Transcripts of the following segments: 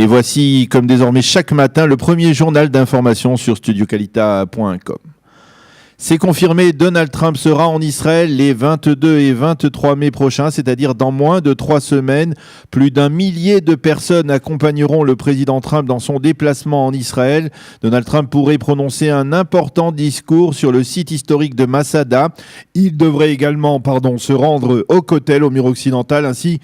Et voici, comme désormais chaque matin, le premier journal d'information sur studiocalita.com. C'est confirmé, Donald Trump sera en Israël les 22 et 23 mai prochains, c'est-à-dire dans moins de 3 semaines. Plus d'1 millier de personnes accompagneront le président Trump dans son déplacement en Israël. Donald Trump pourrait prononcer un important discours sur le site historique de Masada. Il devrait également se rendre au Kotel, au mur occidental, ainsi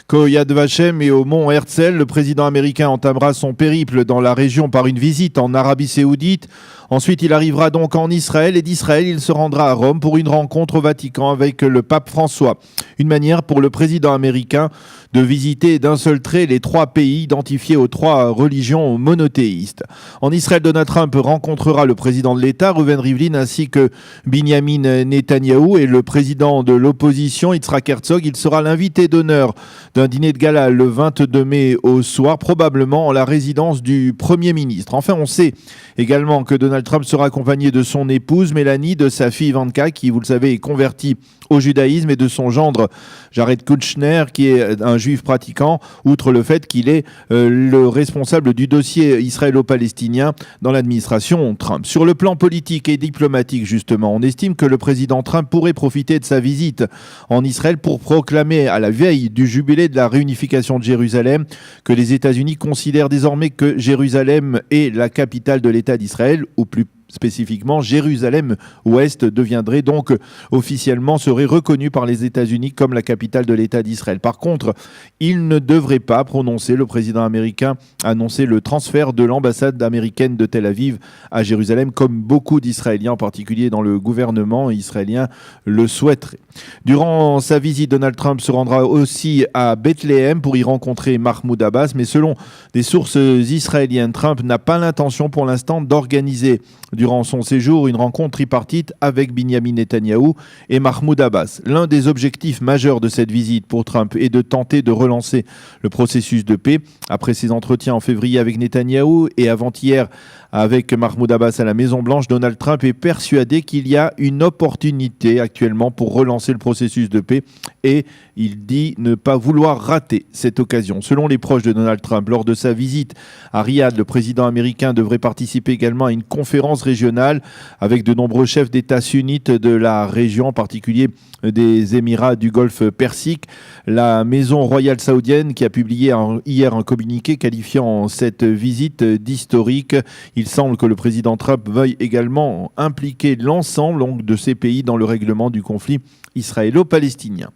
qu'au Yad Vashem et au mont Herzl. Le président américain entamera son périple dans la région par une visite en Arabie Saoudite. Ensuite, il arrivera donc en Israël et d'Israël, il se rendra à Rome pour une rencontre au Vatican avec le pape François. Une manière pour le président américain de visiter d'un seul trait les 3 pays identifiés aux 3 religions monothéistes. En Israël, Donald Trump rencontrera le président de l'État, Reuven Rivlin, ainsi que Binyamin Netanyahou et le président de l'opposition, Yitzhak Herzog. Il sera l'invité d'honneur d'un dîner de gala le 22 mai au soir, probablement en la résidence du Premier ministre. Enfin, on sait également que Donald Trump sera accompagné de son épouse Mélanie, de sa fille Ivanka, qui, vous le savez, est convertie au judaïsme, et de son gendre Jared Kushner, qui est un juif pratiquant, outre le fait qu'il est le responsable du dossier israélo-palestinien dans l'administration Trump. Sur le plan politique et diplomatique, justement, on estime que le président Trump pourrait profiter de sa visite en Israël pour proclamer, à la veille du jubilé de la réunification de Jérusalem, que les États-Unis considèrent désormais que Jérusalem est la capitale de l'État d'Israël, ou plus spécifiquement, Jérusalem-Ouest deviendrait donc officiellement, serait reconnu par les États-Unis comme la capitale de l'État d'Israël. Par contre, il ne devrait pas prononcer, le président américain, annoncer le transfert de l'ambassade américaine de Tel Aviv à Jérusalem, comme beaucoup d'Israéliens, en particulier dans le gouvernement israélien, le souhaiteraient. Durant sa visite, Donald Trump se rendra aussi à Bethléem pour y rencontrer Mahmoud Abbas, mais selon des sources israéliennes, Trump n'a pas l'intention pour l'instant d'organiser durant son séjour une rencontre tripartite avec Binyamin Netanyahou et Mahmoud Abbas. L'un des objectifs majeurs de cette visite pour Trump est de tenter de relancer le processus de paix. Après ses entretiens en février avec Netanyahou et avant-hier avec Mahmoud Abbas à la Maison-Blanche, Donald Trump est persuadé qu'il y a une opportunité actuellement pour relancer le processus de paix et il dit ne pas vouloir rater cette occasion. Selon les proches de Donald Trump, lors de sa visite à Riyad, le président américain devrait participer également à une conférence régionale avec de nombreux chefs d'État sunnites de la région, en particulier des Émirats du Golfe Persique. La maison royale saoudienne qui a publié hier un communiqué qualifiant cette visite d'historique. Il semble que le président Trump veuille également impliquer l'ensemble de ces pays dans le règlement du conflit israélo-palestinien.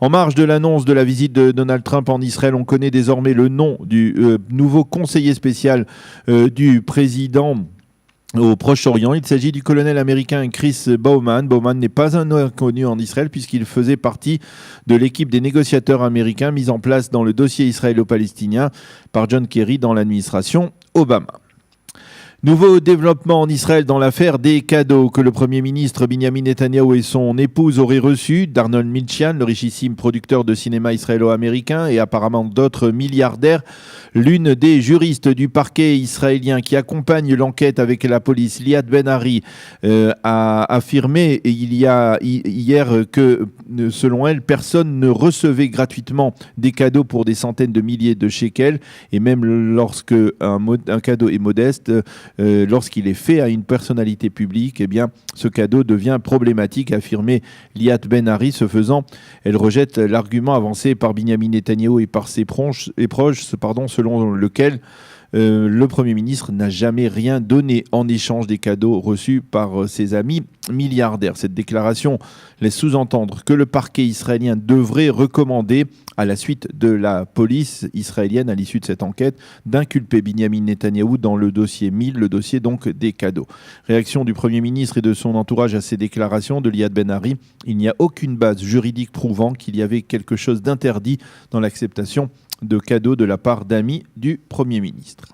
En marge de l'annonce de la visite de Donald Trump en Israël, on connaît désormais le nom du nouveau conseiller spécial du président au Proche-Orient. Il s'agit du colonel américain Chris Bowman. Bowman n'est pas un inconnu en Israël puisqu'il faisait partie de l'équipe des négociateurs américains mise en place dans le dossier israélo-palestinien par John Kerry dans l'administration Obama. Nouveau développement en Israël dans l'affaire des cadeaux que le Premier ministre Binyamin Netanyahou et son épouse auraient reçus d'Arnold Milchan, le richissime producteur de cinéma israélo-américain et apparemment d'autres milliardaires. L'une des juristes du parquet israélien qui accompagne l'enquête avec la police, Liat Ben-Ari, a affirmé hier que, selon elle, personne ne recevait gratuitement des cadeaux pour des centaines de milliers de shekels et même lorsque un cadeau est modeste, lorsqu'il est fait à une personnalité publique, eh bien, ce cadeau devient problématique, a affirmé Liat Ben-Ari. Ce faisant, elle rejette l'argument avancé par Binyamin Netanyahou et par ses proches, selon lequel le Premier ministre n'a jamais rien donné en échange des cadeaux reçus par ses amis milliardaires. Cette déclaration laisse sous-entendre que le parquet israélien devrait recommander, à la suite de la police israélienne, à l'issue de cette enquête, d'inculper Binyamin Netanyahou dans le dossier 1000, le dossier donc des cadeaux. Réaction du Premier ministre et de son entourage à ces déclarations de Liat Ben-Ari: il n'y a aucune base juridique prouvant qu'il y avait quelque chose d'interdit dans l'acceptation de cadeaux de la part d'amis du Premier ministre.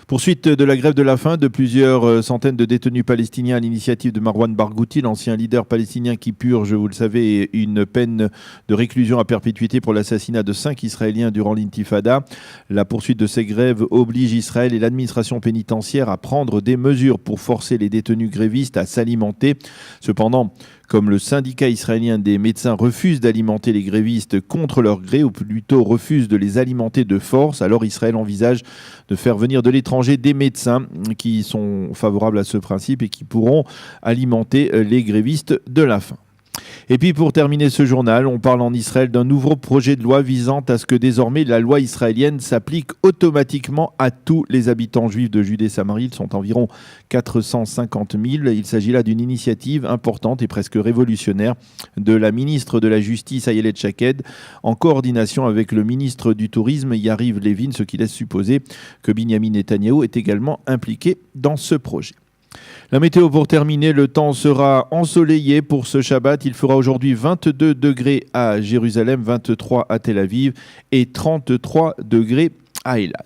Poursuite de la grève de la faim de plusieurs centaines de détenus palestiniens à l'initiative de Marwan Barghouti, l'ancien leader palestinien qui purge, vous le savez, une peine de réclusion à perpétuité pour l'assassinat de 5 Israéliens durant l'intifada. La poursuite de ces grèves oblige Israël et l'administration pénitentiaire à prendre des mesures pour forcer les détenus grévistes à s'alimenter. Cependant, Comme le syndicat israélien des médecins refuse d'alimenter les grévistes contre leur gré, ou plutôt refuse de les alimenter de force, alors Israël envisage de faire venir de l'étranger des médecins qui sont favorables à ce principe et qui pourront alimenter les grévistes de la faim. Et puis pour terminer ce journal, on parle en Israël d'un nouveau projet de loi visant à ce que désormais la loi israélienne s'applique automatiquement à tous les habitants juifs de Judée-Samarie. Ils sont environ 450 000. Il s'agit là d'une initiative importante et presque révolutionnaire de la ministre de la Justice, Ayelet Shaked, en coordination avec le ministre du Tourisme, Yariv Levin, ce qui laisse supposer que Binyamin Netanyahou est également impliqué dans ce projet. La météo pour terminer, le temps sera ensoleillé pour ce Shabbat. Il fera aujourd'hui 22 degrés à Jérusalem, 23 à Tel Aviv et 33 degrés à Eilat.